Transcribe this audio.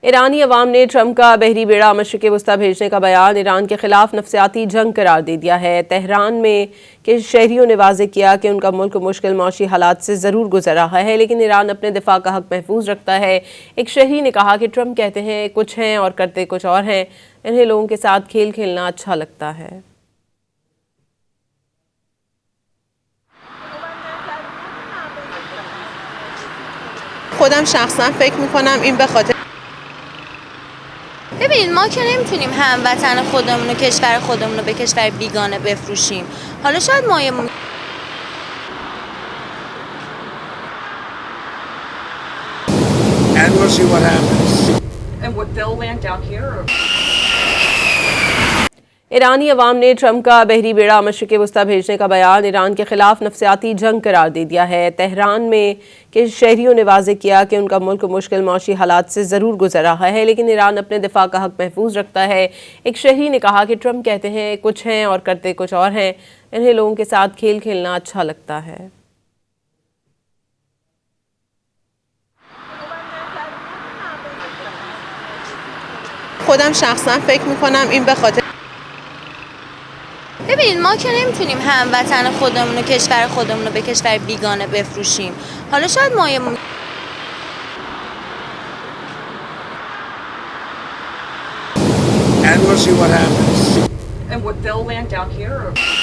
ईरानी अवाम ने ट्रंप का बहरी बेड़ा मशरिक़ वस्ता भेजने का बयान ईरान के खिलाफ नफसियाती जंग करार दे दिया है। तेहरान में के शहरियों ने वाज़ेह किया कि उनका मुल्क मुश्किल मौशी हालात से ज़रूर गुजर रहा है, लेकिन ईरान अपने दिफा का हक महफूज रखता है। एक शहरी ने कहा कि ट्रंप कहते हैं कुछ हैं और करते कुछ और हैं। इन्हें लोगों के साथ खेल खेलना अच्छा लगता है। خودم شخصا فکر میکنم این به خاطر ببینید ما که نمیتونیم هموطن خودمون و کشور خودمون رو به کشور بیگانه بفروشیم. حالا شاید مایه And we'll see what happens. And would they'll land down here? Or? ईरानी अवाम ने ट्रंप का बहरी बेड़ा मशरिक़ वस्ता भेजने का बयान ईरान के खिलाफ नफसियाती जंग करार दे दिया है। तेहरान में के शहरियों ने वाज़ेह किया कि उनका मुल्क मुश्किल मौशी हालात से ज़रूर गुजर रहा है, लेकिन ईरान अपने दिफा का हक महफूज रखता है। एक शहरी ने कहा कि ट्रंप कहते हैं कुछ हैं और करते कुछ और हैं। इन्हें लोगों के साथ खेल खेलना अच्छा लगता है। خودم شخصا فکر میکنم این به خاطر ببینید ما که نمیتونیم هموطن خودمون و کشور خودمون رو به کشور بیگانه بفروشیم. حالا شاید مایه And we'll see what happens. And would they'll land down here? Or?